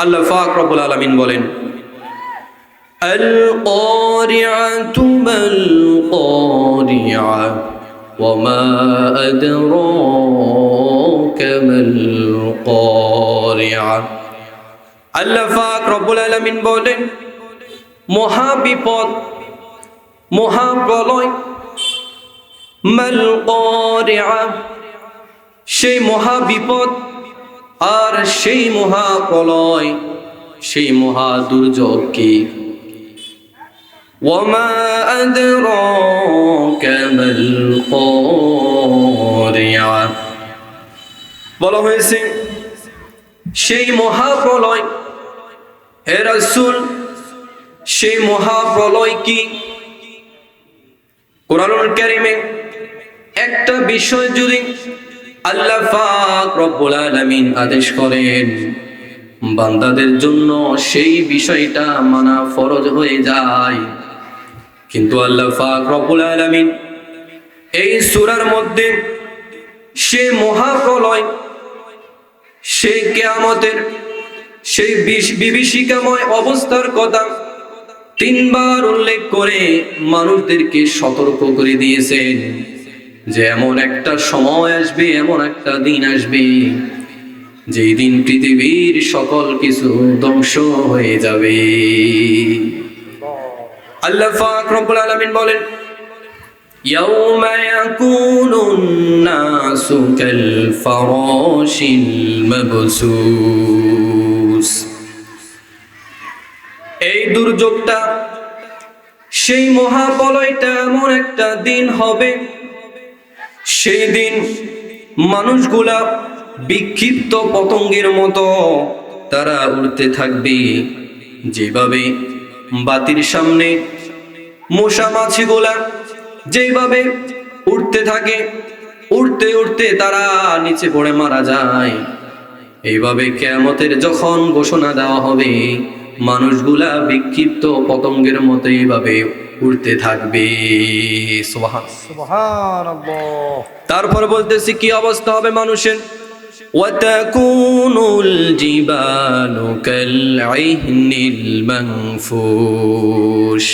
আল্লাহ পাক রব্বুল আলামিন বলেন, আল কারিআতু মাল কারিআ ওয়া মা আদরাকা মাল কারিআ। আল্লাহ পাক রব্বুল আলামিন বলেন, মহা বিপদ, মহা প্রলয়, মাল কারিআ, সেই মহা বিপদ আর সেই মহা প্রলয়, সেই মহা দুর্যোগ কি? ওয়া মা আদরাকা মাল কারিআ, বলা হয়েছে সেই মহা প্রলয়। হে রাসূল, সেই মহা প্রলয় কি? কোরআনুল কারীমে একটা বিষয় যদি আল্লাহ পাক রব্বুল আলামিন আদেশ করেন, বান্দাদের জন্য সেই বিষয়টা মানা ফরজ হয়ে যায়। কিন্তু আল্লাহ পাক রব্বুল আলামিন এই সূরার মধ্যে সেই মহাপ্রলয়, সেই কিয়ামতের সেই বিভীষিকাময় অবস্থার কথা তিনবার উল্লেখ করে মানুষদেরকে সতর্ক করে দিয়েছেন যে এমন একটা সময় আসবে, এমন একটা দিন আসবে, যেই দিন পৃথিবীর সকল কিছু ধ্বংস হয়ে যাবে। আল্লাহ পাক রব্বুল আলামিন বলেন, ইয়াউমা ইয়াকুনুন নাসু কাল ফারাশিল মাবসুস। এই দুর্যোগটা, সেই মহাপ্রলয়টা এমন একটা দিন হবে, সেই দিন মানুষগুলা বিক্ষিপ্ত পতঙ্গের মতো তারা উড়তে থাকবে। যেভাবে বাতির সামনে মশা মাছিগুলা যেভাবে উড়তে থাকে, উড়তে উড়তে তারা নিচে পড়ে মারা যায়, এইভাবে কিয়ামতের যখন ঘোষণা দেওয়া হবে, মানুষগুলা বিক্ষিপ্ত পতঙ্গের মতো এইভাবে উড়তে থাকবে। সুবহানাল্লাহ। তারপর বলতেছি কি অবস্থা হবে মানুষের। ওয়াতাকুনুল জিবালু কালইহনিল মানফুশ।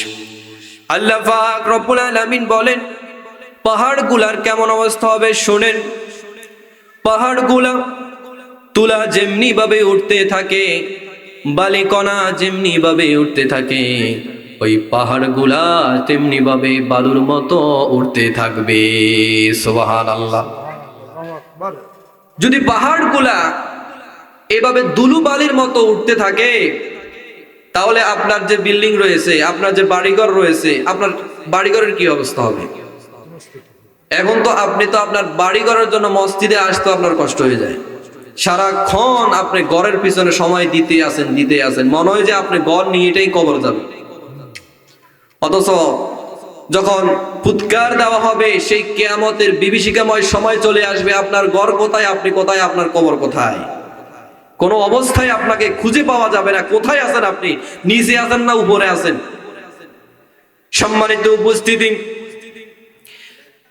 আল্লাহ পাক রব্বুল আলামিন বলেন, পাহাড়গুলার কেমন অবস্থা হবে শুনেন। পাহাড়গুলা তুলা যেমনি ভাবে উঠতে থাকে, বালিকণা যেমনি ভাবে উঠতে থাকে, ওই পাহাড়গুলা তেমনি ভাবে বালুর মতো উঠতে থাকবে। সুবহানাল্লাহ। যদি পাহাড়গুলা এভাবে দুলু বালির মতো উঠতে থাকে, তাহলে আপনার যে বিল্ডিং রয়েছে, আপনার যে বাড়িঘর রয়েছে, আপনার বাড়িঘরের কি অবস্থা হবে? এখন তো আপনি তো আপনার বাড়িঘরের জন্য মসজিদে আসতে আপনার কষ্ট হয়ে যায়। সারাক্ষণ আপনি ঘরের পিছনে সময় দিতে আছেন, মনে হয় যে আপনি ঘর নিয়ে এটাই কবর যাবে। অথচ যখন ফুৎকার দেওয়া হবে, সেই কিয়ামতের বিভীষিকাময় সময় চলে আসবে, আপনার ঘর কোথায়, আপনি কোথায়, আপনার কবর কোথায়, কোন অবস্থায় আপনাকে খুঁজে পাওয়া যাবে না। কোথায় আছেন আপনি? নিচে আছেন না উপরে আছেন? সম্মানিত উপস্থিতি,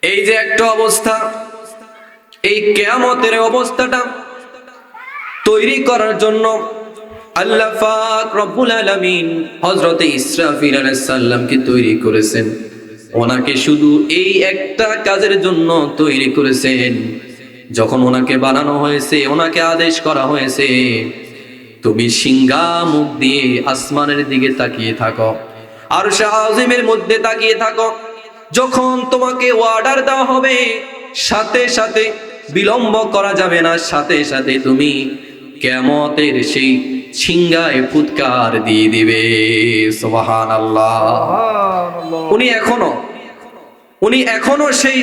এই যে একটা অবস্থা, এই কিয়ামতের অবস্থাটা তৈরি করার জন্য আল্লাহ পাক রব্বুল আলামিন হযরতে ইসরাফিল আলাইহিস সালামকে তৈরি করেছেন। ওনাকে শুধু এই একটা কাজের জন্য তৈরি করেছেন। যখন ওনাকে বানানো হয়েছে, ওনাকে আদেশ করা হয়েছে, তুমি সিংহা মুখ দিয়ে আসমানের দিকে তাকিয়ে থাকো, আরশ আজিমের মধ্যে তাকিয়ে থাকো। যখন তোমাকে অর্ডার দেওয়া হবে, সাথে সাথে বিলম্ব করা যাবে না, সাথে সাথে তুমি কিয়ামতের সেই সিংহায় ফুৎকার দিয়ে দিবে। সুবহানাল্লাহ। উনি এখনো সেই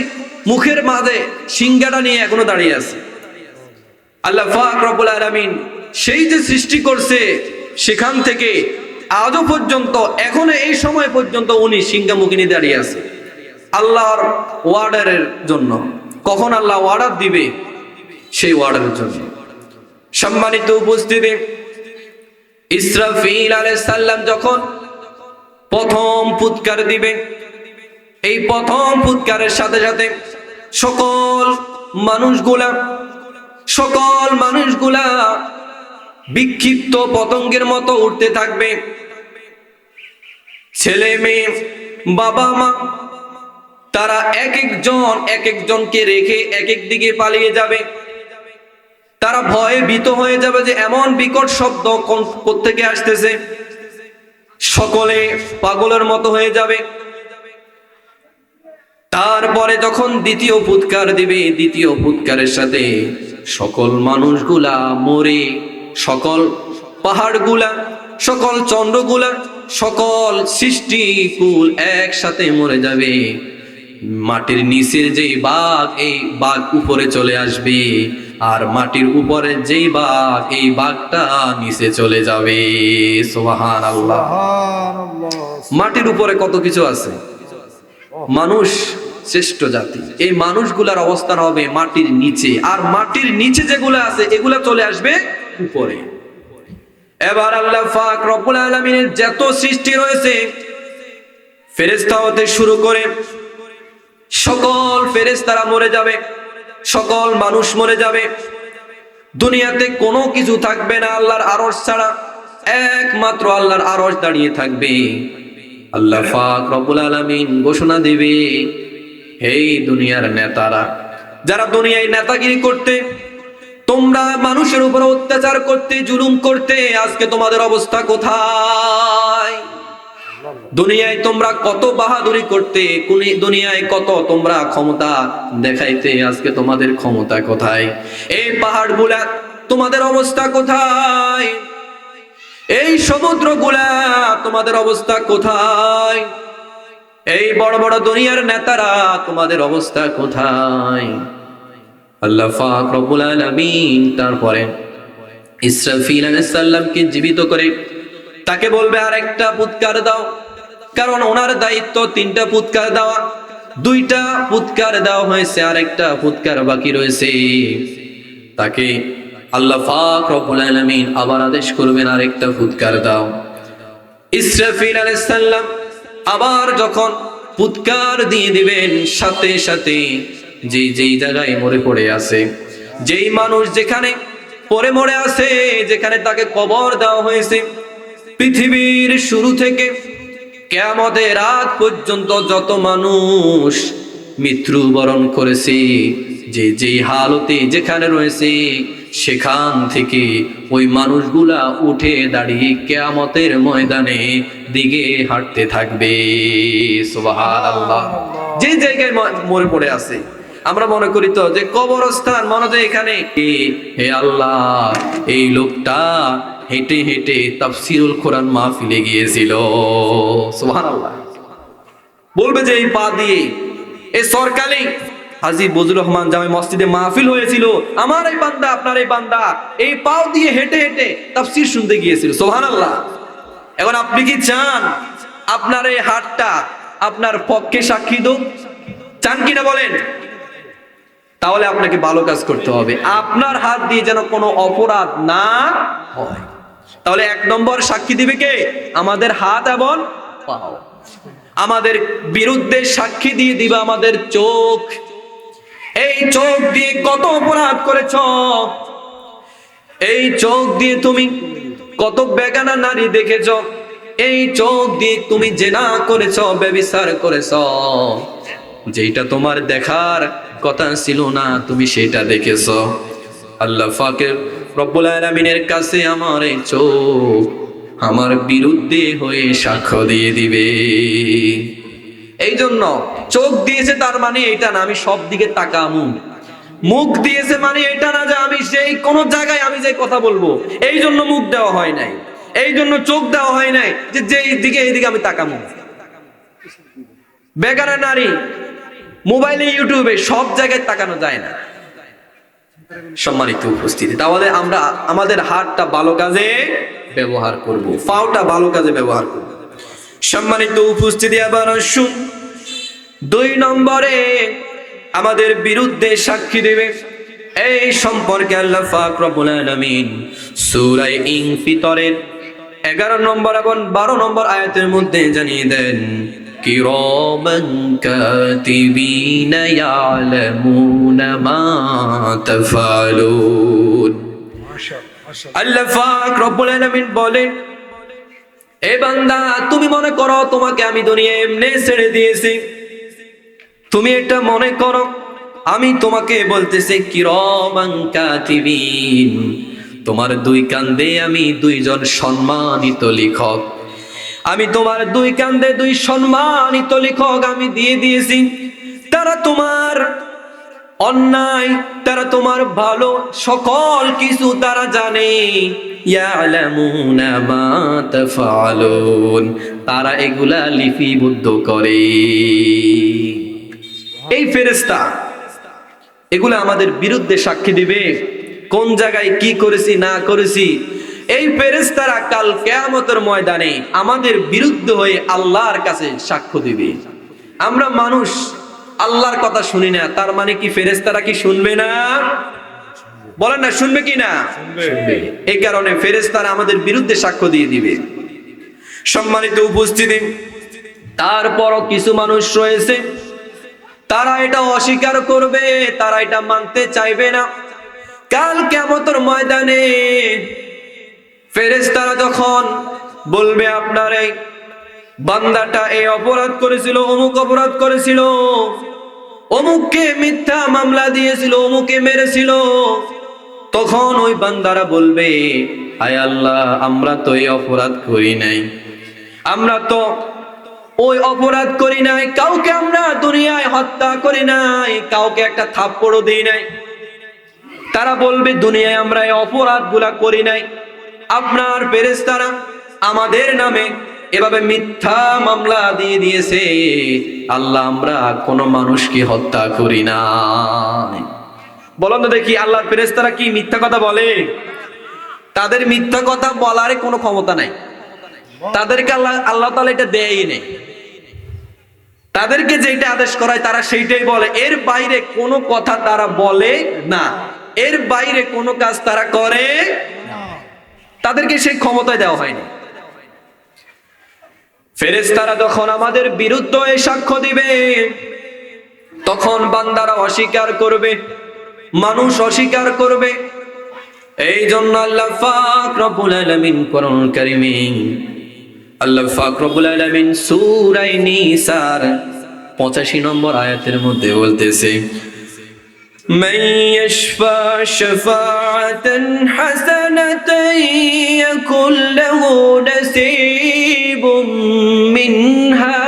মুখের মাঝে সিংহাটা নিয়ে এখনো দাঁড়িয়ে আছে। আল্লাহ পাক রব্বুল আলামিন সেই যে সৃষ্টি করছে, সেখান থেকে আজও পর্যন্ত, এখনো এই সময় পর্যন্ত উনি সিংহা মুখে নিয়ে দাঁড়িয়ে আছে আল্লাহর ওয়ার্ডারের জন্য। কখন আল্লাহ ওয়ার্ডার দিবে, সেই ওয়ার্ডারের জন্য। সম্মানিত উপস্থিতি, ইসরাফিল আলাইহিস সালাম যখন প্রথম ফুৎকার দিবে, এই প্রথম ফুৎকারের সাথে সাথে সকল মানুষগুলা বিক্ষিপ্ত পতঙ্গের মতো উঠতে থাকবে। ছেলে মেয়ে বাবা মা তারা এক একজনকে রেখে এক এক দিকে পালিয়ে যাবে। তারা ভয়ে ভীত হয়ে যাবে যে এমন বিকট শব্দ কোত্থেকে আসতেছে। সকলে পাগলের মতো হয়ে যাবে। তারপরে যখন দ্বিতীয় ফুৎকার দিবে, দ্বিতীয় ফুৎকারের সাথে সকল মানুষগুলা মরে, সকল পাহাড়গুলা, সকল চন্দ্রগুলা, সকল সৃষ্টিকুল একসাথে মরে যাবে। মাটির নিচের যেই বাঘ, এই বাঘ উপরে চলে আসবে, আর মাটির উপরে যেই বাঘ, এই বাঘটা নিচে চলে যাবে। সুবহানাল্লাহ। মাটির উপরে কত কিছু আছে। মানুষ শ্রেষ্ঠ জাতি, এই মানুষগুলার অবস্থান হবে মাটির নিচে, আর মাটির নিচে যেগুলো আছে এগুলা চলে আসবে উপরে। এবার আল্লাহ পাক রব্বুল আলামিনের যত সৃষ্টি রয়েছে, ফেরেশতা হতে শুরু করে সকল ফেরেশতারা মরে যাবে, সকল মানুষ মরে যাবে। দুনিয়াতে কোনো কিছু থাকবে না আল্লাহর আরশ ছাড়া, একমাত্র আল্লাহর আরশ দাঁড়িয়ে থাকবে। আল্লাহ পাক রব্বুল আলামিন ঘোষণা দিবে, এই দুনিয়ার নেতারা যারা দুনিয়ায় নেতাগিরি করতে, তোমরা মানুষের উপর অত্যাচার করতে, জুলুম করতে, আজকে তোমাদের অবস্থা কোথায়? দুনিয়ায় তোমরা কত বাহাদুরি করতে, দুনিয়ায় কত তোমরা ক্ষমতা দেখাইতে, আজকে তোমাদের ক্ষমতা কোথায়? এই পাহাড়গুলা তোমাদের অবস্থা কোথায়? এই সমুদ্রগুলা তোমাদের অবস্থা কোথায়? এই বড় বড় দুনিয়ার নেতারা তোমাদের অবস্থা কোথায়? আল্লাহ পাক রব্বুল আলামিন তারপরে ইসরাফিল আলাইহিস সালামকে জীবিত করে তাকে বলবে আরেকটা ফুৎকার দাও, কারণ ওনার দায়িত্ব 3টা ফুৎকার দেওয়া, 2টা ফুৎকার দেওয়া হয়েছে, আরেকটা ফুৎকার বাকি রয়েছে। তাকে আল্লাহ পাক রব্বুল আলামিন আবার আদেশ করবেন আরেকটা ফুৎকার দাও। ইসরাফিল আলাইহিস সালাম আবার যখন ফুৎকার দিয়ে দিবেন, সাথে সাথে যেই জায়গায় মরে পড়ে আছে, যেই মানুষ যেখানে পড়ে মরে আছে, যেখানে তাকে কবর দেওয়া হয়েছে, পৃথিবীর শুরু থেকে কিয়ামতের আগ পর্যন্ত যত মানুষ মৃত্যুবরণ করেছে, যেই হালতে যেখানে রয়েছে, সেখান থেকে ওই মানুষগুলা উঠে দাঁড়িয়ে কিয়ামতের ময়দানে দিকে হাঁটতে থাকবে। সুবহানাল্লাহ। যে জায়গায় মরে পড়ে আছে, আমরা মনে করি তো যে কবরস্থান, মনে হয় এখানে, হে আল্লাহ, এই লোকটা হেঁটে হেঁটে তাফসীরুল কোরআন মাহফিলে গিয়েছিল। সুবহানাল্লাহ। বলবে যে এই পা দিয়ে এই সরকারি হাজী বজলুর রহমান জামে মসজিদে মাহফিল হয়েছিল, আমার এই বান্দা, আপনার এই বান্দা এই পাও দিয়ে হেঁটে হেঁটে তাফসীর শুনতে গিয়েছিল। সুবহানাল্লাহ। এখন আপনি কি চান আপনার এই হাতটা আপনার পক্ষে সাক্ষী দাও? চান কিনা বলেন? তাহলে আপনাকে ভালো কাজ করতে হবে, আপনার হাত দিয়ে যেন কোনো অপরাধ না হয়। তাহলে 1 নম্বর সাক্ষী দিবে কে? আমাদের হাত এবং পাও। আমাদের বিরুদ্ধে সাক্ষী দিয়ে দিবে আমাদের চোখ। এই চোখ দিয়ে কত অপরাধ করেছ, এই চোখ দিয়ে তুমি কত বেগানা নারী দেখেছ, এই চোখ দিয়ে তুমি জিনা করেছ, ব্যভিচার করেছ, যেটা তোমার দেখার কথা ছিল না তুমি সেটা দেখেছ। আল্লাহ পাকের রব্বুল আলামিনের কাছে আমার এই চোখ আমার বিরুদ্ধে হয়ে সাক্ষ্য দিয়ে দিবে। এই জন্য চোখ দিয়েছে তার মানে এটা না আমি সব দিকে তাকামু, মুখ দিয়েছে মানে এটা না যে আমি সেই কোন জায়গায় আমি যে কথা বলবো, এই জন্য মুখ দেওয়া হয় নাই, এই জন্য চোখ দেওয়া হয় নাই যে যেই দিকে এইদিকে আমি তাকামু। বেগানা নারী মোবাইলে, ইউটিউবে, সব জায়গায় তাকানো যায় না। সম্মানিত উপস্থিতি, তাহলে আমরা আমাদের হাতটা ভালো কাজে ব্যবহার করব, পাওটা ভালো কাজে ব্যবহার করব। সম্মানিত উপস্থিতি, আবার শুন, 2 নম্বরে আমাদের বিরুদ্ধে সাক্ষী দেবে, এই সম্পর্কে আল্লাহ পাক রব্বুল আলামিন সূরা ইনফিতরের 11 নম্বর এবং 12 নম্বর আয়াতের মধ্যে জানিয়ে দেন, কিরামান কাতিবিনা ইয়ালামুনা মা তাফআলুন। আল্লাহ পাক রব্বুল আলামিন বলেন, এ বান্দা তুমি মনে করো তোমাকে আমি দুনিয়া এমনি ছেড়ে দিয়েছি, তুমি এটা মনে করো আমি তোমাকে বলতেছি কিরামান কাতিবিন, তোমার দুই কান্দে আমি দুইজন সম্মানিত লেখক, আমি তোমার দুই কান্দে দুই সম্মানিত লেখক আমি দিয়ে দিয়েছি। তারা তোমার অন্যায়, তারা তোমার ভালো সকল কিছু তারা জানে। ইয়ালামুনা মা তাফআলুন, তারা এগুলা লিপিবদ্ধ করে। এই ফেরেশতা এগুলা আমাদের বিরুদ্ধে সাক্ষী দিবে, কোন জায়গায় কি করেছি না করেছি। এই ফেরেশতারা কাল কিয়ামতের ময়দানে আমাদের বিরুদ্ধে হয়ে আল্লাহর কাছে সাক্ষ্য দিবে। আমরা মানুষ আল্লাহর কথা শুনি না, তার মানে কি ফেরেশতারা কি শুনবে না? বলেন না, শুনবে কি না? শুনবে। এই কারণে ফেরেশতারা আমাদের বিরুদ্ধে সাক্ষ্য দিয়ে দিবে। সম্মানিত উপস্থিতি, তারপরও কিছু মানুষ রয়েছে তারা এটা অস্বীকার করবে, তারা এটা মানতে চাইবে না। কাল কিয়ামতের ময়দানে ফেরেশতারা যখন বলবে আপনার এই বান্দাটা এই অপরাধ করেছিল, অমুক অপরাধ করেছিল, অমুককে মিথ্যা মামলা দিয়েছিল, অমুকে মেরেছিল, তখন ওই বান্দারা বলবে, আয় আল্লাহ আমরা তো এই অপরাধ করি নাই, আমরা তো ওই অপরাধ করি নাই, কাউকে আমরা দুনিয়ায় হত্যা করি নাই, কাউকে একটা থাপ্পড়ও দিই নাই। তারা বলবে দুনিয়ায় আমরা এই অপরাধগুলা করি নাই, আপনার ফেরেশতারা আমাদের নামে এভাবে মিথ্যা মামলা দিয়ে দিয়েছে, আল্লাহ আমরা কোনো মানুষকে হত্যা করি না। বলুন তো দেখি, আল্লাহর ফেরেশতারা কি মিথ্যা কথা বলে? তাদের মিথ্যা কথা বলার কোনো ক্ষমতা নাই, তাদেরকে আল্লাহ তাআলা এটা দেয়ই নেই। তাদেরকে যেটা আদেশ করায় তারা সেইটাই বলে, এর বাইরে কোনো কথা তারা বলে না, এর বাইরে কোনো কাজ তারা করে না, তাদেরকে সেই ক্ষমতা দেওয়া হয়নি। ফেরেশতারা যখন আমাদের বিরুদ্ধে সাক্ষ্য দিবে তখন বান্দারা অস্বীকার করবে, মানুষ অস্বীকার করবে। এই জন্য আল্লাহ পাক রব্বুল আলামিন কোরআনুল কারীমে আল্লাহ পাক রব্বুল আলামিন সূরা নিসার 85 নম্বর আয়াতের মধ্যে বলতেছে, মান ইয়াশফা শাফাআতান হাসানাতান ইয়াকুল লাহু নাসীবুম মিনহা।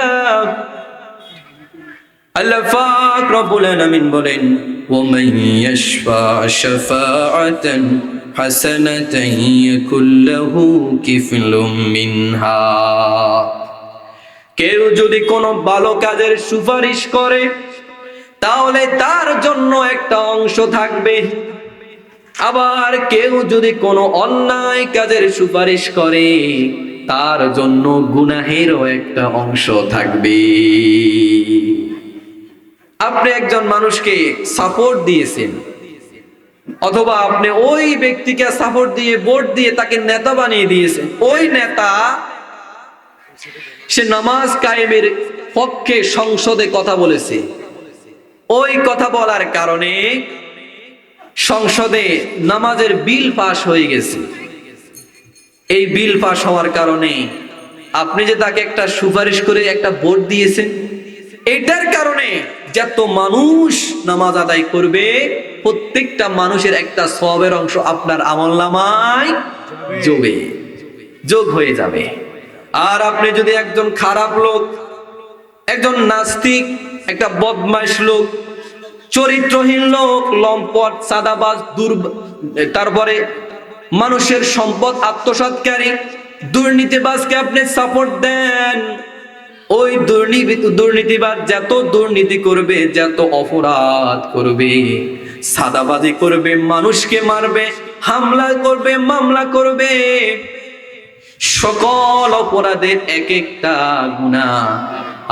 আল্লাহ পাক রব্বুল আলামিন বলেন, ওয়া মান ইয়াশফা শাফাআতান হাসানাতান ইয়াকুল লাহু কিফলুম মিনহা। কেউ যদি কোনো ভালো কাজের সুপারিশ করে তাহলে তার জন্য একটা অংশ থাকবে, আবার কেউ যদি কোনো অন্যায় কাজের সুপারিশ করে তার জন্য গুনাহেরও একটা অংশ থাকবে। আপনি একজন মানুষকে সাপোর্ট দিয়েছেন, অথবা আপনি ওই ব্যক্তিকে সাপোর্ট দিয়ে ভোট দিয়ে তাকে নেতা বানিয়ে দিয়েছেন, ওই নেতা সে নামাজ কায়েমের পক্ষে সংসদে কথা বলেছে, ওই কথা বলার কারণে সংসদে নামাজের বিল পাস হয়ে গেছে। এই বিল পাস হওয়ার কারণে আপনি যে তাকে একটা সুপারিশ করে একটা ভোট দিয়েছেন, এটার কারণে যত মানুষ নামাজ আদায় করবে প্রত্যেকটা মানুষের একটা সওয়াবের অংশ আপনার আমলনামায় যোগ হয়ে যাবে। আর আপনি যদি একজন খারাপ লোক, একজন নাস্তিক, একটা বদমাইশ লোক, চরিত্রহীন লোক, লম্পট, সাদাবাজ, তারপরে মানুষের সম্পদ আত্মসাৎকারী, দুর্নীতিবাজকে আপনি সাপোর্ট দেন, ওই দুর্নীতিবাজ যত দুর্নীতি করবে, যত অপরাধ করবে, সাদাবাজি করবে, মানুষকে মারবে, হামলা করবে, মামলা করবে, সকল অপরাধের এক একটা গুনাহ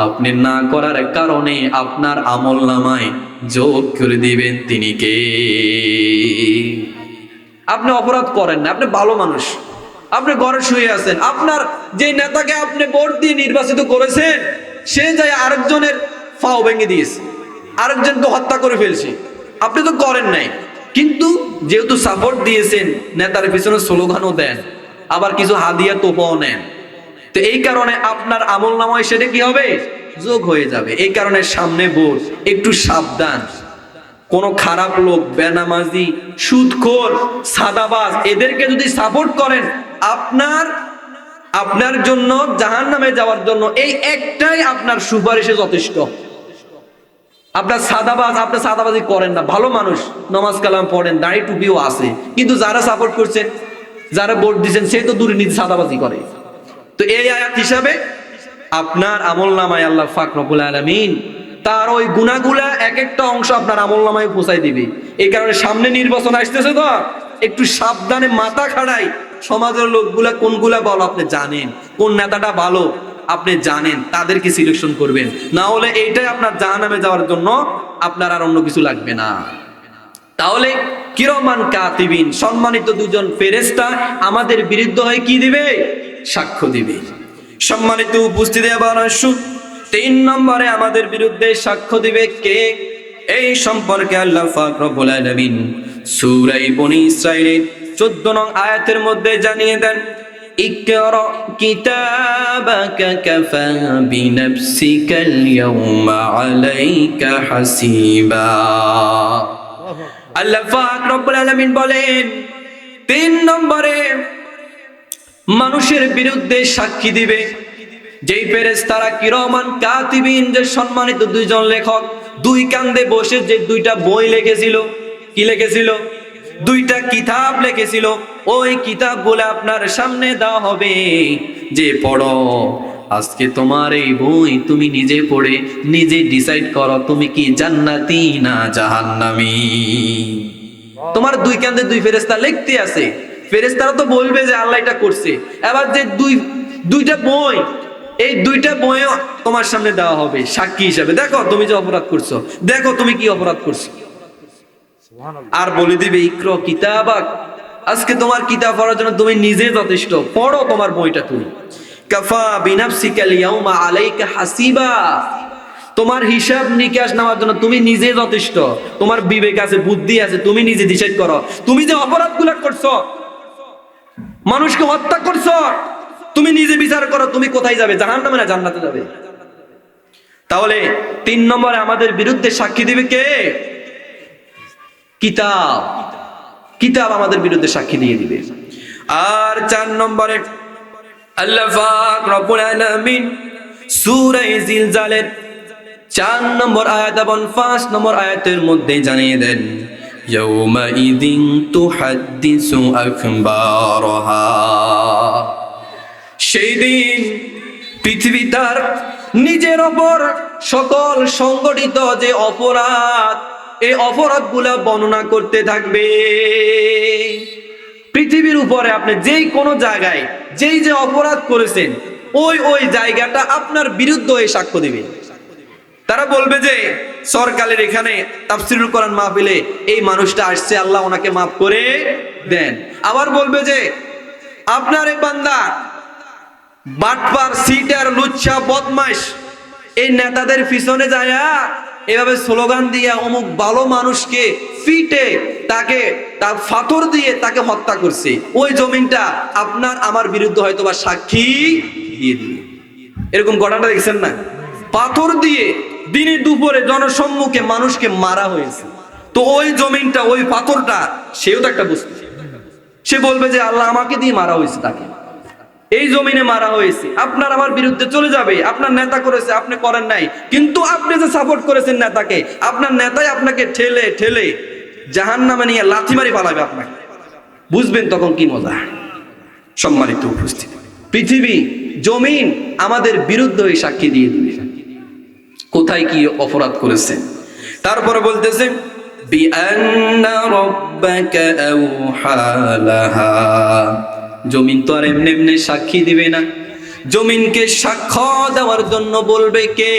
আপনি না করার কারণে আপনার আমলনামায় যোগ করে দিবেন তিনি কে? আপনি অপরাধ করেন না, আপনি ভালো মানুষ, আপনি ঘরে শুয়ে আছেন, আপনার যে নেতাকে আপনি ভোট দিয়ে নির্বাচিত করেছেন সে যায় আরেকজনের পাও ভেঙে দিয়েছে, আরেকজনকে হত্যা করে ফেলছে, আপনি তো করেন নাই, কিন্তু যেহেতু সাপোর্ট দিয়েছেন, নেতার পিছনে স্লোগানও দেন, আবার কিছু হাদিয়া তোপাও নেন, তো এই কারণে আপনার আমলনামায় সেটা কি হবে, যোগ হয়ে যাবে। এই কারণে সামনে ভোট, একটু সাবধান। কোন খারাপ লোক, বেনামাজি, সুদখোর, সাদাবাজ এদেরকে যদি সাপোর্ট করেন, আপনার জন্য জাহান্নামে যাওয়ার জন্য এই একটাই আপনার সুপারিশে যথেষ্ট। আপনার সাদাবাজি করেন না, ভালো মানুষ, নামাজ কালাম পড়েন, দাড়ি টুপিও আছে, কিন্তু যারা সাপোর্ট করছেন, যারা ভোট দিচ্ছেন, সে তো দুর্নীতি সাদাবাজি করে। তো এই আয়াত হিসাবে আপনার আমলনামায় আল্লাহ পাক রব্বুল আলামিন তার ওই গুনাহগুলা এক একটা অংশ আপনার আমলনামায় পৌঁছায় দিবে। এই কারণে সামনে নির্বাচন আসতেছে, তো একটু সাবধানে মাথা খাড়াই। সমাজের লোকগুলা কোনগুলা ভালো আপনি জানেন, কোন নেতাটা ভালো আপনি জানেন, তাদেরকে সিলেকশন করবেন। না হলে এইটাই আপনার জাহান্নামে যাওয়ার জন্য, আপনার আর অন্য কিছু লাগবে না। তাহলে কিরমান কাতিবিন, সম্মানিত দুজন ফেরেশতা আমাদের বিরুদ্ধে হয়ে কি দিবে, সাক্ষ্য দিবে। সম্মানিত উপস্থিতি, আবার আসুন 3 নম্বরে আমাদের বিরুদ্ধে সাক্ষ্য দিবে কে, এই সম্পর্কে আল্লাহ পাক রব্বুল আলামিন সূরা বনী ইসরাঈলের 14 নং আয়াতের মধ্যে জানিয়ে দেন, ইকরা কিতাবাকা কাফা বিনাফসিকাল ইয়াউমা আলাইকা হাসিবা। আল্লাহ পাক রব্বুল আলামিন বলেন 3 নম্বরে মানুষের বিরুদ্ধে সাক্ষী দিবে যেই ফেরেশতারা কিরামান কাতিবিন, যে সম্মানিত দুইজন লেখক দুই কান্দে বসে যে 2টা বই লিখেছিল। কি লিখেছিল? 2টা কিতাব লিখেছিল। ওই কিতাবগুলো আপনার সামনে দেওয়া হবে যে পড়ো, আজকে তোমার এই বই তুমি নিজে পড়ে নিজে ডিসাইড করো তুমি কি জান্নাতি না জাহান্নামী। তোমার 2 কান্দে 2 ফেরেশতা লিখতে আছে, ফেরেশতারা তো বলবে যে আল্লাহ এটা করছে। এবার যে 2টা বই, এই 2টা বইও তোমার সামনে দেওয়া হবে সাক্ষী হিসাবে, দেখো তুমি যে অপরাধ করছো, দেখো তুমি কি অপরাধ করছো। আর বলে দিবে ইকরা কিতাবাক, আজকে তোমার কিতাব পড়ার জন্য তুমি নিজে যথেষ্ট, পড়ো তোমার বইটা তুমি। কাফা বিনাফসিকাল ইয়াউমা আলাইকা হাসিবা, তোমার হিসাব নিকাশ নেওয়ার জন্য তুমি নিজে যথেষ্ট, তোমার বিবেক আছে, বুদ্ধি আছে, তুমি নিজে ডিসাইড করো। তুমি যে অপরাধগুলো করছো, মানুষকে হত্যা করছো, তুমি নিজে বিচার করো তুমি কোথায় যাবে, জাহান্নামে না জান্নাতে যাবে। তাহলে 3 নম্বরে আমাদের বিরুদ্ধে সাক্ষী দিবে কে? কিতাব। কিতাব আমাদের বিরুদ্ধে সাক্ষী দিয়ে দিবে। আর 4 নম্বরে আল্লাহ পাক রব্বুল আলামিন সূরা জিলজালের 4 নম্বর আয়াত এবং 5 নম্বর আয়াতের মধ্যে জানিয়ে দেন, ইয়াউমা ইদিন তুহাদ্দিসু আখবারহা, সেই দিন পৃথিবী তার নিজের ওপর সকল সংগঠিত যে অপরাধ, এই অপরাধগুলা বর্ণনা করতে থাকবে। পৃথিবীর উপরে আপনি যেই কোনো জায়গায় যেই যে অপরাধ করেছেন, ওই জায়গাটা আপনার বিরুদ্ধে হয়ে সাক্ষ্য দিবে। তারা বলবে যে সরকারের এখানে তাফসীরুল কোরআন মাহফিলে এই মানুষটা আসছে, আল্লাহ ওনাকে মাফ করে দেন। আবার বলবে যে আপনার এই বান্দা বাটপার, সিটার, লুচ্ছা, বদমাইশ, এই নেতাদের পিছনে যায় এভাবে স্লোগান দিয়ে অমুক ভালো মানুষকে ফিটে তাকে তার পাথর দিয়ে তাকে হত্যা করছে, ওই জমিনটা আপনার আমার বিরুদ্ধে হয়তো বা সাক্ষী দিয়ে দিবে। এরকম ঘটনা দেখছেন না? পাথর দিয়ে দিনে দুপুরে জনসম্মুখে মানুষকে মারা হয়েছে, তো ওই জমিনটা, ওই পাথরটা, সেও তো একটা বস্তু। সে বলবে যে আল্লাহ আমাকে দিয়ে মারা হয়েছে, তাকে এই জমিনে মারা হয়েছে, আপনার আমার বিরুদ্ধে চলে যাবে। আপনার নেতা করেছে, আপনি করেন নাই, কিন্তু আপনি যে সাপোর্ট করেছেন নেতাকে, আপনার নেতাই আপনাকে ঠেলে ঠেলে জাহান্নামে নিয়ে লাথি মারি পালাবে আপনাকে। বুঝবেন তখন কি মজা। সম্মানিত উপস্থিতি, পৃথিবী, জমিন আমাদের বিরুদ্ধে ওই সাক্ষী দিয়ে দিবে কোথায় কি অপরাধ করেছে। তারপরে বলতেছে বিআন্না রাব্বাকা আওহা লাহা, জমিন তো আর এমনি এমনি সাক্ষী দিবে না। জমিনকে সাক্ষ্য দেওয়ার জন্য বলবে কে?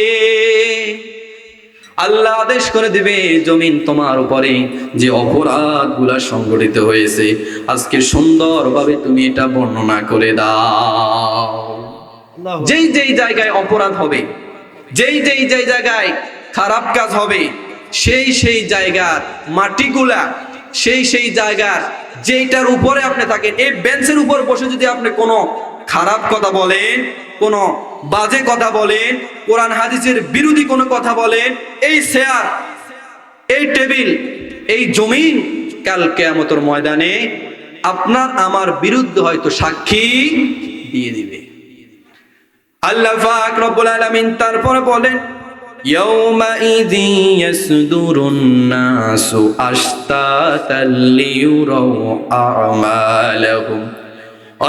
আল্লাহ আদেশ করে দিবে, জমিন তোমার উপরে যে অপরাধগুলা সংঘটিত হয়েছে আজকে সুন্দরভাবে তুমি এটা বর্ণনা করে দাও। যেই যেই জায়গায় অপরাধ হবে, যেই জায়গায় খারাপ কাজ হবে, সেই জায়গার মাটিগুলা সেই জায়গা যেটার উপরে আপনি থাকেন, এই বেঞ্চের উপর বসে যদি আপনি কোনো খারাপ কথা বলেন, কোনো বাজে কথা বলেন, কোরআন হাদিসের বিরোধী কোনো কথা বলেন, এই চেয়ার, এই টেবিল, এই জমিন কাল কিয়ামতের ময়দানে আপনার আমার বিরুদ্ধে হয়তো সাক্ষী দিয়ে দিবে। আল্লাহ পাক রব্বুল আলামিন তারপরে বলেন, ইয়াউমাইযি ইয়াসদুরুন নাসু আশতাতাল লিয়ুরাউ আমালাহুম।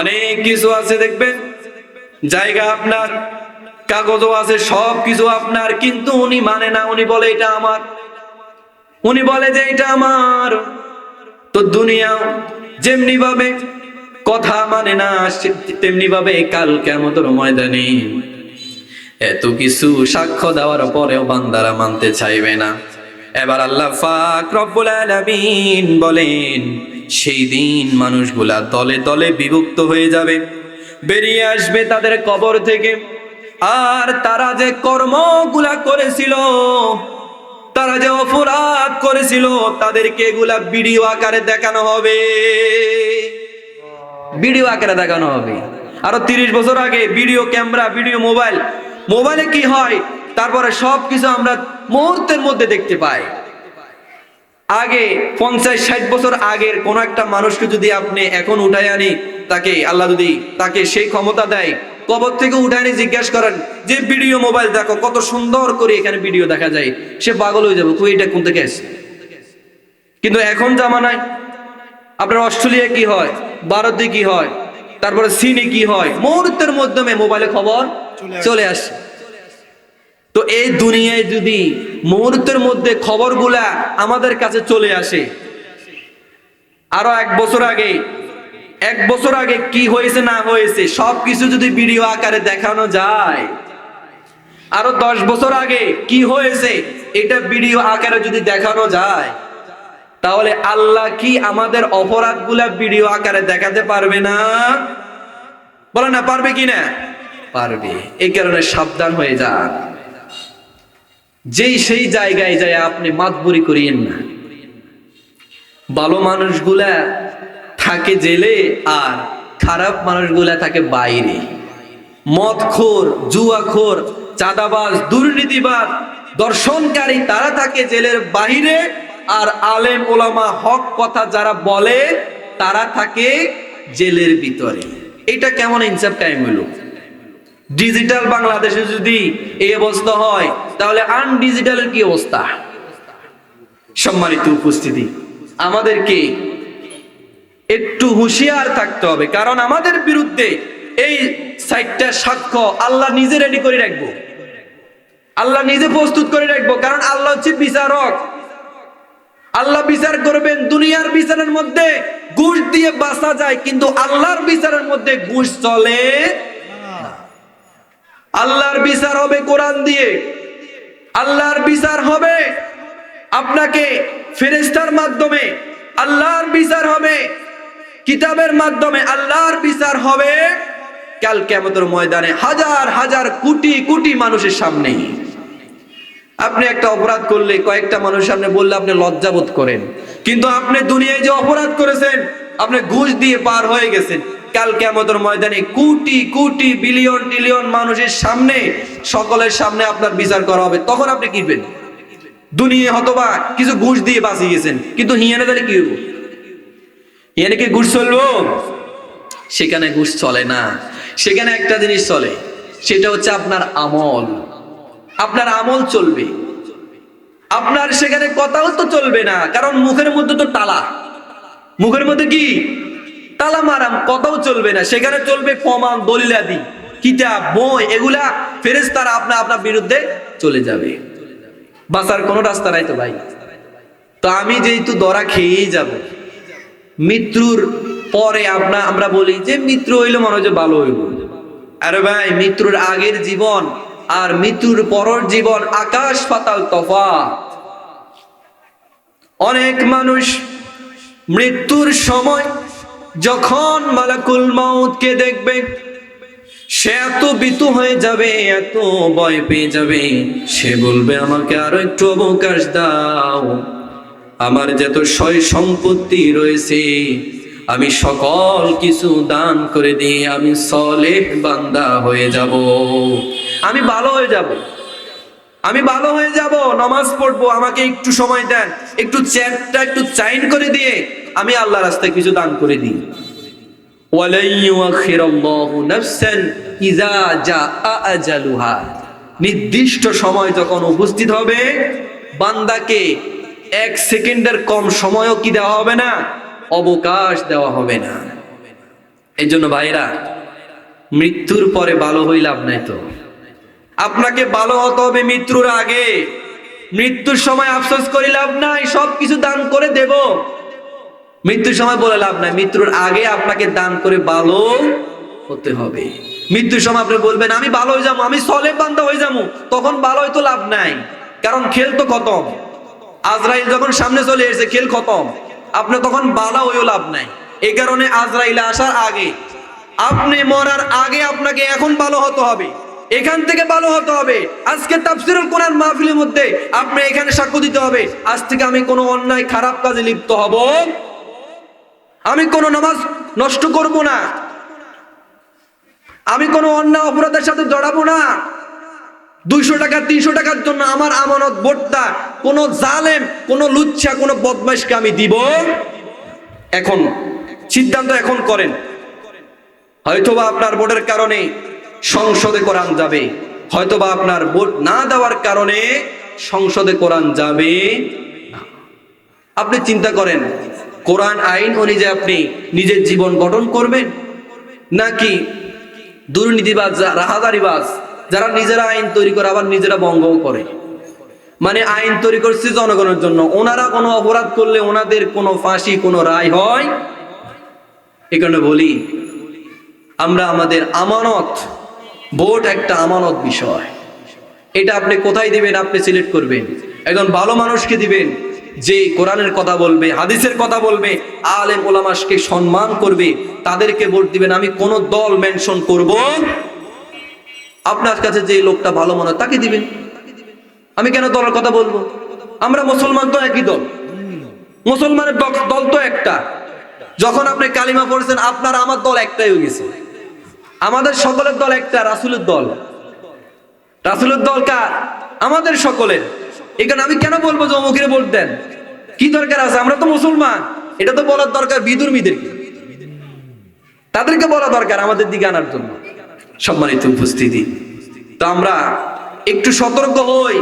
অনেক কিছু আছে দেখবেন, জায়গা আপনার, কাগজও আছে, সব কিছু আপনার, কিন্তু উনি মানে না, উনি বলে এটা আমার, উনি বলে যে এটা আমার। তো দুনিয়া যেমনি ভাবে কথা মানে না, তেমনি ভাবে কাল কিয়ামতের ময়দানে এত কিছু সাক্ষ্য দেওয়ার পরেও বান্দারা মানতে চাইবে না। এবার আল্লাহ পাক রব্বুল আলামিন বলেন, সেই দিন মানুষগুলা দলে দলে বিভক্ত হয়ে যাবে, বেরিয়ে আসবে তাদের কবর থেকে। আর তারা যে কর্মগুলা করেছিল, তারা যে অপরাধ করেছিল, তাদেরকে এগুলা ভিডিও আকারে দেখানো হবে, ভিডিও আকারে দেখানো হবে। আরো 30 বছর আগে ভিডিও ক্যামেরা, ভিডিও মোবাইলে কি হয়, তারপরে সবকিছু আমরা মুহূর্তের মধ্যে দেখতে পাই। আগে 50-60 বছর আগের কোন একটা মানুষকে যদি আপনি এখন উঠায় আনি, তাকে আল্লাহ যদি তাকে সেই ক্ষমতা দেয়, কবর থেকে উঠায় আনি জিজ্ঞাসা করেন যে ভিডিও মোবাইল দেখো, কত সুন্দর করে এখানে ভিডিও দেখা যায়, সে পাগল হয়ে যাবে, তুই এটা কোন থেকে আসছে। কিন্তু এখন জামানায় আপনার অস্ট্রেলিয়া কি হয়, ভারতে কি হয়, তারপরে চীনে কি হয়, মুহূর্তের মাধ্যমে মোবাইলে খবর চলে আসে। তো এই দুনিয়ায় যদি মুহূর্তের মধ্যে খবরগুলা আমাদের কাছে চলে আসে, আরো 1 বছর আগে কি হয়েছে না হয়েছে সবকিছু যদি ভিডিও আকারে দেখানো যায়, আরো 10 বছর আগে কি হয়েছে এটা ভিডিও আকারে যদি দেখানো যায়, তাহলে আল্লাহ কি আমাদের অপরাধগুলা ভিডিও আকারে দেখাতে পারবে না? বলে না, পারবে কি না? পারবে। এই কারণে সাবধান হয়ে যান, সেই জায়গায় যায় আপনি মাতবুরি করিয়েন না। ভালো মানুষগুলা থাকে জেলে আর খারাপ মানুষগুলা থাকে বাইরে। মদখোর, জুয়াখোর, চাঁদাবাজ, দুর্নীতিবাজ, দর্শনকারী তারা থাকে জেলের বাইরে, আর আলেম ওলামা হক কথা যারা বলে তারা থাকে জেলের ভিতরে। এটা কেমন ইনসাফ টাইম হলো? ডিজিটাল বাংলাদেশে যদি এই অবস্থা হয়, তাহলে আনডিজিটালের কি অবস্থা? সম্মানিত উপস্থিতি, আমাদেরকে একটু হুঁশিয়ার থাকতে হবে, কারণ আমাদের বিরুদ্ধে এই 60টা সাক্ষ্য আল্লাহ নিজে রেডি করে রাখবো, আল্লাহ নিজে প্রস্তুত করে রাখবো। কারণ আল্লাহ হচ্ছে বিচারক, আল্লাহ বিচার করবেন। দুনিয়ার বিচারের মধ্যে ঘুষ দিয়ে বাঁচা যায়, কিন্তু আল্লাহর বিচারের মধ্যে ঘুষ চলে না। আল্লাহর বিচার হবে কোরআন দিয়ে, আল্লাহর বিচার হবে আপনাকে ফেরেশতার মাধ্যমে, আল্লাহর বিচার হবে কিতাবের মাধ্যমে, আল্লাহর বিচার হবে কাল কিয়ামতের ময়দানে হাজার হাজার কোটি কোটি মানুষের সামনে। আপনি একটা অপরাধ করলে কয়েকটা মানুষের সামনে বললে আপনি লজ্জাবোধ করেন, কিন্তু আপনি দুনিয়ায় যে অপরাধ করেছেন, আপনি ঘুষ দিয়ে পার হয়ে গেছেন, কাল কিয়ামতের ময়দানে কোটি কোটি বিলিয়ন ট্রিলিয়ন মানুষের সামনে, সকলের সামনে আপনার বিচার করা হবে। তখন আপনি কি করবেন? দুনিয়া হতবা কিছু ঘুষ দিয়ে বাঁচিয়ে গেছেন, কিন্তু হিয়ানে তাহলে কি হবো? হিয়ানে কি ঘুষ চলবো? সেখানে ঘুষ চলে না, সেখানে একটা জিনিস চলে, সেটা হচ্ছে আপনার আমল। আপনার আমল চলবে, আপনার সেখানে কথাও তো চলবে না, কারণ মুখের মধ্যে তো তালা, মুখের মধ্যে কি তালা মারাম, কথাও চলবে না। সেখানে চলবে প্রমাণ, দলিলাদি, কিতাব, বই, এগুলা ফেরেশতারা আপনার বিরুদ্ধে চলে যাবে। বাঁচার কোনো রাস্তা নাই তো ভাই। তো আমি যেহেতু ধরা খেয়েই যাব, মৃত্যুর পরে আমরা বলি যে মৃত্যু হইলে মনে হয় যে ভালো হইব। আরে ভাই, মৃত্যুর আগের জীবন আর মৃত্যুর পরের জীবন আকাশ পাতাল তফাৎ। অনেক মানুষ মৃত্যুর সময় যখন মালাকুল মাউতকে দেখবে, সে এত ভীতু হয়ে যাবে, এত ভয় পেয়ে যাবে, সে বলবে আমাকে আরো একটু অবকাশ দাও, আমার যত সয় সম্পত্তি রয়েছে আমি সকল কিছু দান করে দিয়ে আমি সলেহ বান্দা হয়ে যাব, আমি ভালো হয়ে যাব, আমি ভালো হয়ে যাব, নামাজ পড়বো, আমাকে একটু সময় দেন, একটু চ্যাটটা একটু চাইন করে দিয়ে আমি আল্লাহ রাস্তায় কিছু দান করে দিই। ওয়ালাই ইউআখিরাল্লাহু নাফসান ইযা জাআ আজালুহা, নির্দিষ্ট সময় যখন উপস্থিত হবে বান্দাকে এক সেকেন্ডের কম সময়ও কি দেওয়া হবে না, অবকাশ দেওয়া হবে না। এই জন্য ভাইরা, মৃত্যুর পরে ভালো হই লাভ নাই তো, আপনাকে ভালো হতে হবে মৃত্যুর আগে। মৃত্যুর সময় আফসোস করে লাভ নাই, সবকিছু দান করে দেব, মৃত্যুর সময় বলে লাভ নাই। মৃত্যুর আগে আপনাকে দান করে ভালো হতে হবে। মৃত্যুর সময় আপনি বলবেন আমি ভালো হয়ে যাবো, আমি সলেহ বান্দা হয়ে যাবো, তখন ভালো হয়তো লাভ নাই, কারণ খেল তো খতম। আজরাইল যখন সামনে চলে এসেছে খেল খতম, আপনি তখন ভালো হয়েও লাভ নাই। এই কারণে আজরাইল আসার আগে, আপনি মরার আগে আপনাকে এখন ভালো হতে হবে, এখান থেকে ভালো হতে হবে। আজকে তাফসীরুল কোরআন মাহফিলের মধ্যে আপনি এখানে সাক্ষ্য দিতে হবে, আজ থেকে আমি কোনো অন্যায় খারাপ কাজে লিপ্ত হব, আমি কোনো নামাজ নষ্ট করব না, আমি কোনো অন্যায় অপরাধের সাথে জড়াবো না, 200 টাকা 300 টাকার জন্য আমার আমানত বোর্ডটা কোনো জালেম, কোনো লুচ্ছা, কোনো বদমাইশকে আমি দিব। এখন সিদ্ধান্ত এখন করেন। হয়তোবা আপনার ভোটের কারণে সংসদে কোরআন যাবে, হয়তোবা আপনার ভোট না দেওয়ার কারণে সংসদে কোরআন যাবে না। আপনি চিন্তা করেন, কোরআন আইন অনুযায়ী আপনি নিজের জীবন গঠন করবেন, নাকি দুর্নীতিবাজ, রাহাজারিবাজ যারা নিজেরা আইন তৈরি করে আবার নিজেরা ভঙ্গও করে, মানে আইন তৈরি করছে জনগণের জন্য, ওনারা কোনো অপরাধ করলে ওনাদের কোনো ফাঁসি, কোনো রায় হয়। এই কারণে বলি, আমরা আমাদের আমানত, ভোট একটা আমানত বিষয়, এটা আপনি কোথায় দিবেন আপনি সিলেক্ট করবেন। একজন ভালো মানুষকে দিবেন যে কোরআনের কথা বলবে, হাদিসের কথা বলবে, আলেম ওলামাকে সম্মান করবে, তাদেরকে ভোট দিবেন। আমি কোন দল মেনশন করব, আপনার কাছে যে লোকটা ভালো মনে হয় তাকে দিবেন। আমি কেন দলের কথা বলবো? আমরা মুসলমান তো একই দল, মুসলমানের দল তো একটা। যখন আপনি কালিমা পড়েছেন আপনার আমার দল একটাই হয়ে গেছে, আমাদের সকলের দল একটা, রাসূলের দল। রাসূলের দল কার? আমাদের সকলের। এখানে আমি কেন বলবো যে অমুকের ভোট দেন? কি দরকার আছে? আমরা তো মুসলমান, এটা তো বলার দরকার বিধর্মীদেরকে, তাদেরকে বলা দরকার আমাদের দিকে আনার জন্য। সম্মানিত উপস্থিতি, তো আমরা একটু সতর্ক হই।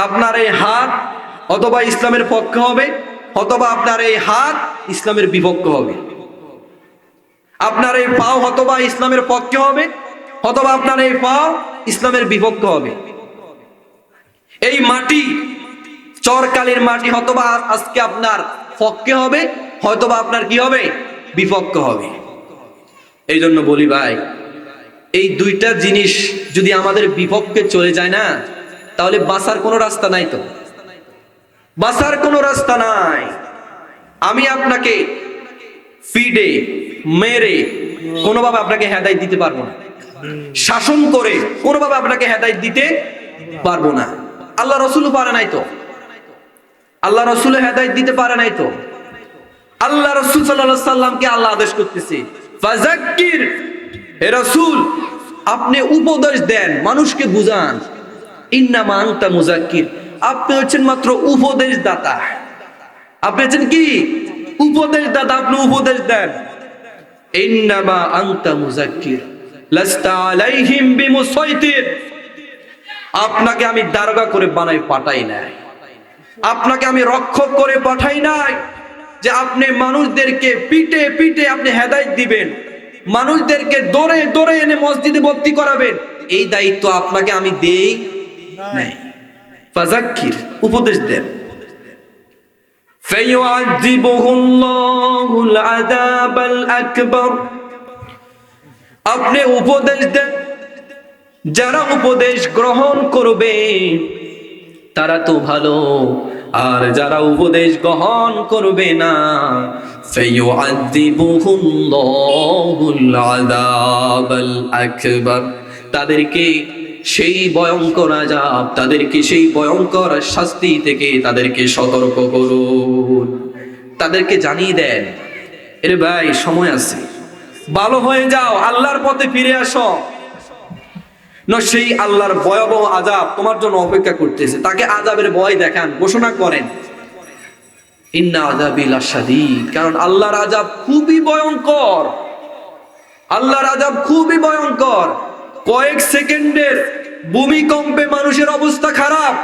আপনার এই হাত অথবা ইসলামের পক্ষে হবে, অথবা আপনার এই হাত ইসলামের বিপক্ষে হবে। আপনার এই পাও অথবা ইসলামের পক্ষে হবে, অথবা আপনার এই পাও ইসলামের বিপক্ষে হবে। এই মাটি চরকালির মাটি, হয়তোবা আজকে আপনার পক্ষে হবে, হয়তোবা আপনার কি হবে, বিপক্ষে হবে। এই জন্য বলি ভাই, এই দুইটা জিনিস যদি আমাদের বিপক্ষে চলে যায় না, তাহলে বাঁচার কোনো রাস্তা নাই, তো বাঁচার কোনো রাস্তা নাই। আমি আপনাকে ফিডে মেরে কোনোভাবে আপনাকে হেদায়েত দিতে পারবো না, শাসন করে কোনোভাবে আপনাকে হেদায়েত দিতে পারবো না। আল্লাহ রসুল পারে নাই তো, আল্লাহ রসুল হেদায়েত দিতে পারে নাই তো। আল্লাহ রসুল সাল্লাল্লাহু আলাইহি সাল্লামকে আল্লাহ আদেশ করতেছে, ফাযাক্কির, হে রাসূল আপনি উপদেশ দেন, মানুষকে বুঝান। ইন্নামা আনতা মুযাক্কির, আপনি হচ্ছেন মাত্র উপদেশ দাতা। আপনি হচ্ছেন কি? উপদেশ দাতা, আপনি উপদেশ দেন। ইন্নামা আনতা মুযাক্কির লাস্তা আলাইহিম বিমুসাইতির, আপনাকে আমি দারোগা করে বানাই পাঠাই নাই, আপনাকে আমি রক্ষক করে পাঠাই নাই যে আপনি মানুষদেরকে পিটে পিটে আপনি হেদায়েত দিবেন, মানুষদেরকে দৌড়ে দৌড়ে এনে মসজিদে ভর্তি করাবেন। এই দায়িত্ব আপনাকে আমি দেই নাই। ফাযাক্কির, উপদেশ দেন। ফায়ুআযিবুহুল্লাহুল আযাবাল আকবার, আপনি উপদেশ দেন, যারা উপদেশ গ্রহণ করবে তারা তো ভালো, আর যারা উপদেশ গ্রহণ করবে না, ফায়ুআযিবুহুল্লাহুল আযাবাল আকবার, তাদেরকে সেই ভয়ঙ্কর আযাব, তাদেরকে সেই ভয়ঙ্কর শাস্তি থেকে তাদেরকে সতর্ক করুন, তাদেরকে জানিয়ে দেন, এরে ভাই সময় আছে, ভালো হয়ে যাও, আল্লাহর পথে ফিরে আসো, না সেই আল্লাহর ভয়াবহ আযাব তোমার জন্য অপেক্ষা করতেছে। তাকে আযাবের ভয় দেখান, ঘোষণা করেন ইন্না আযাবি লাশাদীদ, কারণ আল্লাহর আযাব খুবই ভয়ঙ্কর, আল্লাহর আযাব খুবই ভয়ঙ্কর। কয়েক সেকেন্ডের ভূমিকম্পে মানুষের অবস্থা খারাপ,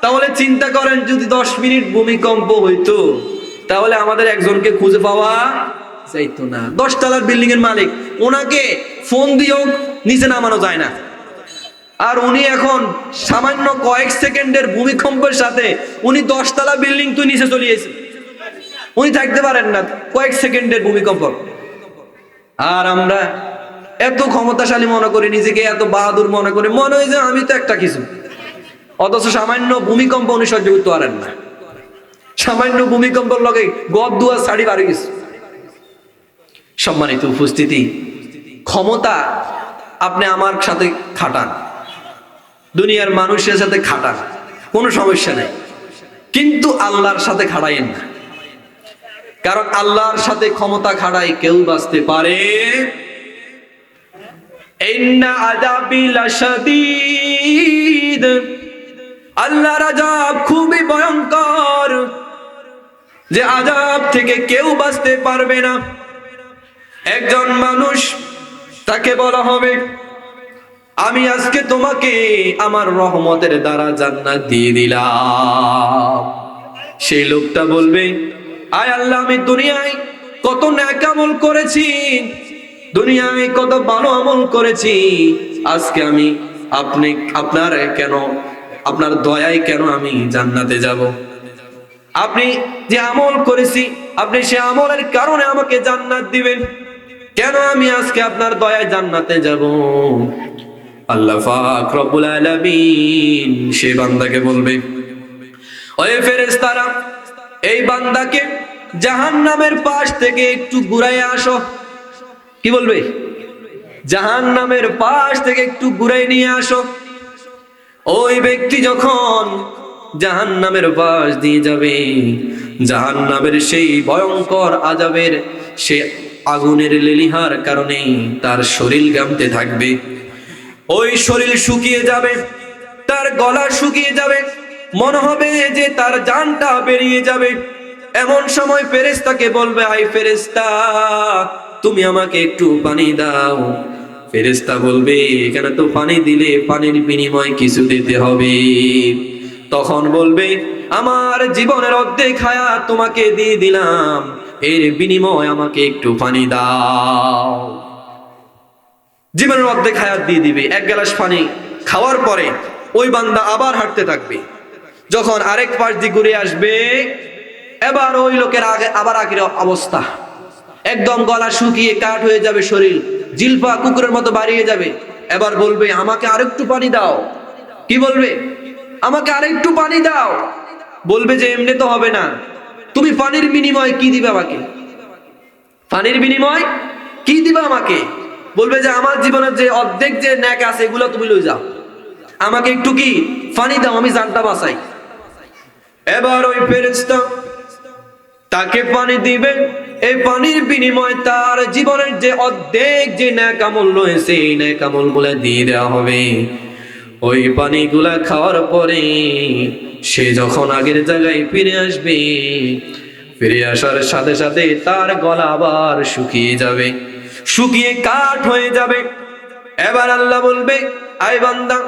তাহলে চিন্তা করেন যদি 10 মিনিট ভূমিকম্প হইতো তাহলে আমাদের একজনকে খুঁজে পাওয়া যাইতো না। 10 তলার বিল্ডিং এর মালিক, ওনাকে ফোন দিয়েও নিচে নামানো যায় না, আর উনি এখন সামান্য কয়েক সেকেন্ডের ভূমিকম্পের সাথে উনি 10 তলা বিল্ডিং তুই নিচে চলে গেছে, উনি থাকতে পারেন না কয়েক সেকেন্ডের ভূমিকম্প। আর আমরা এত ক্ষমতাশালী মনে করি নিজেকে, এত বাহাদুর মনে করি, মনে হয় যে আমি তো একটা কিছু, অথচ সামান্য ভূমিকম্প উনি সহ্য করতে পারেন না। সামান্য ভূমিকম্পের লগে গদ দুয়ার ছাড়ি বাড়ি গেছে। সম্মানিত উপস্থিতি, ক্ষমতা আপনি আমার সাথে খাটান, দুনিয়ার মানুষের সাথে খাটান, কোনো সমস্যা নেই, কিন্তু আল্লাহর সাথে খাটাইয়েন না, কারণ আল্লাহর সাথে ক্ষমতা খাটাই কেউ বাঁচতে পারে। ইন্না আযাবি লাশাদীদ, আল্লাহর আযাব খুবই ভয়ঙ্কর, যে আযাব থেকে কেউ বাঁচতে পারবে না। একজন মানুষ, তাকে বলা হবে আমি আজকে তোমাকে আমার রহমতের দ্বারা জান্নাত দিয়ে দিলাম। সেই লোকটা বলবে আয় আল্লাহ, আমি দুনিয়ায় কত নেক আমল করেছি, দুনিয়ায় কত ভালো আমল করেছি, আজকে আমি আপনার দয়ায় কেন আমি জান্নাতে যাব? আপনি যে আমল করেছি, আপনি সে আমলের কারণে আমাকে জান্নাত দিবেন, কেন আমি আজকে আপনার দয়ায় জান্নাতে যাব? আল্লাহ পাক রব্বুল আলামিন সে বান্দাকে বলবে ওই ফেরেশতারা, এই বান্দাকে জাহান্নামের পাশ থেকে একটু ঘুরাইয়া আসো। কি বলবে? জাহান্নামের পাশ থেকে একটু ঘুরাই নিয়ে আসো। ওই ব্যক্তি যখন জাহান্নামের পাশ দিয়ে যাবে, জাহান্নামের সেই ভয়ঙ্কর আযাবের সে আগুনের লেলিহার কারণে তার শরীর ঘামতে থাকবে, ওই শরীর শুকিয়ে যাবে, তার গলা শুকিয়ে যাবে, মনে হবে যে তার জানটা বেরিয়ে যাবে। এমন সময় ফেরেশতাকে বলবে আই ফেরেশতা, তুমি আমাকে একটু পানি দাও। ফেরেশতা বলবে এখানে তো পানি দিলে পানির বিনিময়ে কিছু দিতে হবে। তখন বলবে আমার জীবনের অর্ধেক হায়াত তোমাকে দিয়ে দিলাম, এর বিনিময়ে আমাকে একটু পানি দাও। জীবনের অর্ধেক হায়াত দিয়ে দিবে। 1 গ্লাস পানি খাওয়ার পরে ওই বান্দা আবার হাঁটতে থাকবে। যখন আরেক পাশ দিয়ে ঘুরে আসবে, এবার ওই লোকের আবার আগের অবস্থা, একদম গলা শুকিয়ে কাঠ হয়ে যাবে, শরীর জিলফা কুকুরের মতো বাড়িয়ে যাবে। এবার বলবে আমাকে আরেকটু পানি দাও। কি বলবে? আমাকে আরেকটু পানি দাও। বলবে যে এমনি তো হবে না, তুমি পানির বিনিময়ে কি দিবে আমাকে? পানির বিনিময় কি দিবে আমাকে? বলবে যে আমার জীবনের যে অর্ধেক যে নেক আছে এগুলো তুমি লই যাও, আমাকে একটু কি পানি দাও, আমি জানটা বাঁচাই। এবার ওই ফেরেশতা তাকে পানি দিবে, এই পানির বিনিময়ে তার জীবনের যে অর্ধেক যে নেক আমল রয়েছে এই নেক আমল গুলা দিয়ে দেওয়া হবে। ওই পানিগুলা খাওয়ার পরে সে যখন আগের জায়গায় ফিরে আসবে, ফিরে আসার সাথে সাথে তার গলা আবার শুকিয়ে যাবে, শুকিয়ে কাঠ হয়ে যাবে। এবার আল্লাহ বলবে আয় বান্দা,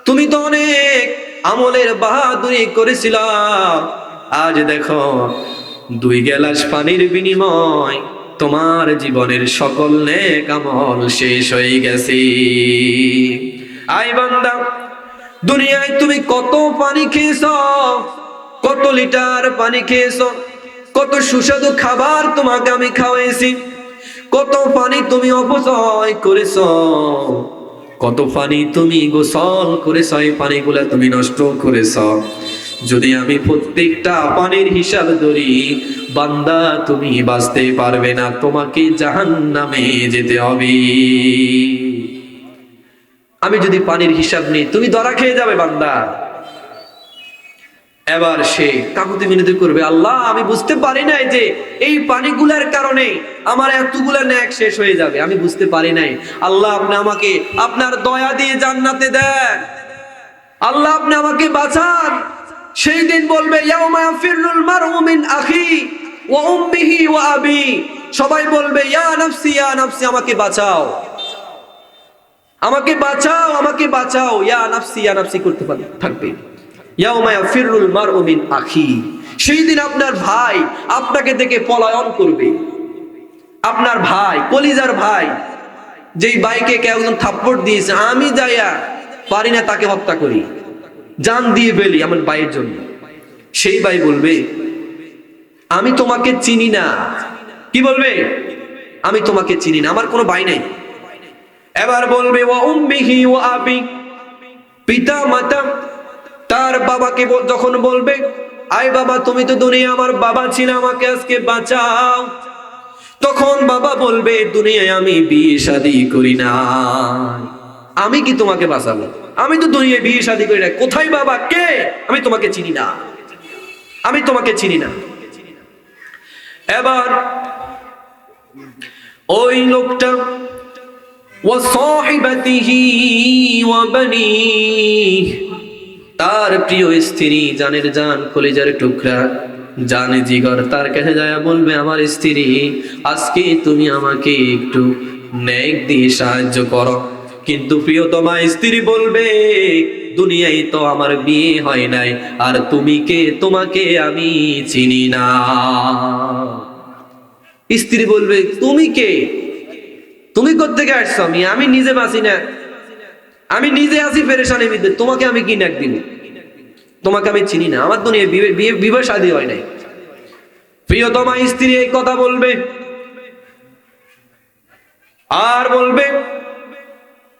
তুমি তো অনেক আমলের বাহাদুরি করেছিলাম, আজ দেখো 2 গ্লাস পানির বিনিময় তোমার জীবনের সকল নেক আমল শেষ হয়ে গেছে। আয় বান্দা, দুনিয়ায় তুমি কত পানি খেয়েছো, কত লিটার পানি খেয়েছো, কত সুস্বাদু খাবার তোমাকে আমি খাওয়াইছি, কত পানি তুমি অপচয় করেছো, কত পানি তুমি গোসল করেছো, এই পানিগুলা তুমি নষ্ট করেছো। যদি আমি প্রত্যেকটা পানির হিসাব ধরি, বান্দা তুমি বাঁচতে পারবে না, তোমাকে জাহান্নামে যেতে হবে। আমি যদি পানির হিসাব নিই তুমি ধরা খেয়ে যাবে বান্দা। এবার সে কাকুতি মিনতি করবে, আল্লাহ আমি বুঝতে পারি নাই যে এই পানিগুলার কারণে আমার এতগুলা নেক শেষ হয়ে যাবে, আমি বুঝতে পারি নাই। আল্লাহ আপনি আমাকে আপনার দয়া দিয়ে জান্নাতে দেন, আল্লাহ আপনি আমাকে বাঁচান। সেই দিন বলবে ইয়াউমা ইয়াফিরুল মারউ মিন আখি ওয়া উম্মিহি ওয়া আবি, সবাই বলবে ইয়া নাফসি ইয়া নাফসি, আমাকে বাঁচাও আমাকে বাঁচাও আমাকে বাঁচাও, ইয়া নাফসি ইয়া নাফসি করতে থাকবে। ইয়াউমা ইয়াফিরুল মারউ মিন আখি, সেই দিন আপনার ভাই আপনাকে দেখে পলায়ন করবে। আপনার ভাই, কলিজার ভাই, যেই ভাইকে কেউ একজন থাপ্পড় দিয়েছে, আমি যাইয়া পারি না তাকে হত্যা করি, জান দিয়ে ফেলি আমার ভাইয়ের জন্য। সেই ভাই বলবে আমি তোমাকে চিনি না। কি বলবে? আমি তোমাকে চিনি না, আমার কোনো ভাই নাই। এবার বলবে ওয়া উম্মিহি ওয়া আবি, পিতা মাতা তার বাবাকে যখন বলবে আয় বাবা তুমি তো দুনিয়া আমার বাবা ছিল, আমাকে আজকে বাঁচাও, তখন বাবা বলবে দুনিয়ায় আমি বিয়ে শাদী করি না, আমি কি তোমাকে বাঁচাবো? আমি তো দুনিয়ায় বিয়ে শাদী করি না। কোথায় বাবা? কে? আমি তোমাকে চিনি না, আমি তোমাকে চিনি না। এবার ওই লোকটা ওয়া সাহিবাতিহি ওয়া বানিহি, তার প্রিয় স্ত্রী, জানের জান, কলিজার টুকরা, জানে জিগর, তার কাছে যায় বলবে আমার স্ত্রী আজকে তুমি আমাকে একটু নেক দিয়ে সাহায্য করো। কিন্তু প্রিয়তমা স্ত্রী বলবে দুনিয়ায় তো আমার বিয়ে হয় নাই, আর তুমি কে? তোমাকে আমি চিনি না। স্ত্রী বলবে তুমি কে? তুমি কোত্থেকে আসছো? আমি নিজে বাঁচি না, আমি নিজে আছি পেরেশানির মধ্যে, তোমাকে আমি কি নাক দিব? তোমাকে আমি চিনি না, আমার দুনিয়ায় বিবাহ শাদী হয় নাই। প্রিয়তমা স্ত্রী এই কথা বলবে, আর বলবে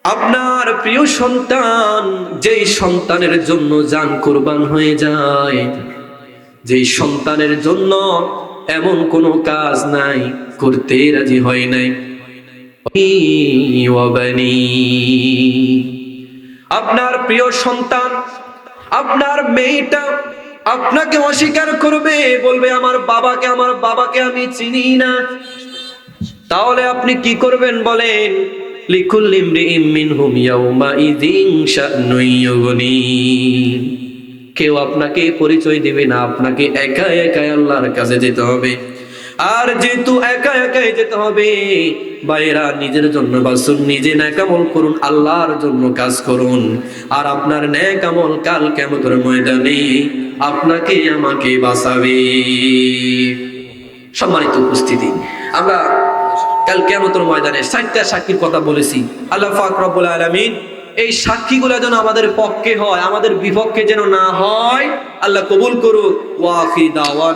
আপনার প্রিয় সন্তান, যেই সন্তানের জন্য জান কুরবান হয়ে যায়, যেই সন্তানের জন্য এমন কোনো কাজ নাই করতে রাজি হয় নাই, আপনার প্রিয় সন্তান, আপনার মেয়েটা আপনাকে অস্বীকার করবে, বলবে আমার বাবাকে আমি চিনি না। তাহলে আপনি কি করবেন বলেন? লিকুল্লি ইমরিইম মিনহুম ইয়াউমাইযিন শা'নুন ইউগনি, কেউ আপনাকে পরিচয় দিবে না, আপনাকে একা একা আল্লাহর কাছে যেতে হবে। আর যেহেতু একা একাই যেতে হবে, ভাইরা নিজের জন্য বাঁচুন, নিজে নেক আমল করুন, আল্লাহর জন্য কাজ করুন। আর আপনার নেক আমল কাল কিয়ামতের ময়দানে আপনাকে আমাকে বাঁচাবে। সম্মানিত উপস্থিতি, আমরা কাল কিয়ামতের ময়দানে 60টা সাক্ষীর কথা বলেছি। আল্লাহ পাক রব্বুল আলামিন এই সাক্ষীগুলো যেন আমাদের পক্ষে হয়, আমাদের বিপক্ষে যেন না হয়। আল্লাহ কবুল করুক। ওয়া আখির দাওয়াত।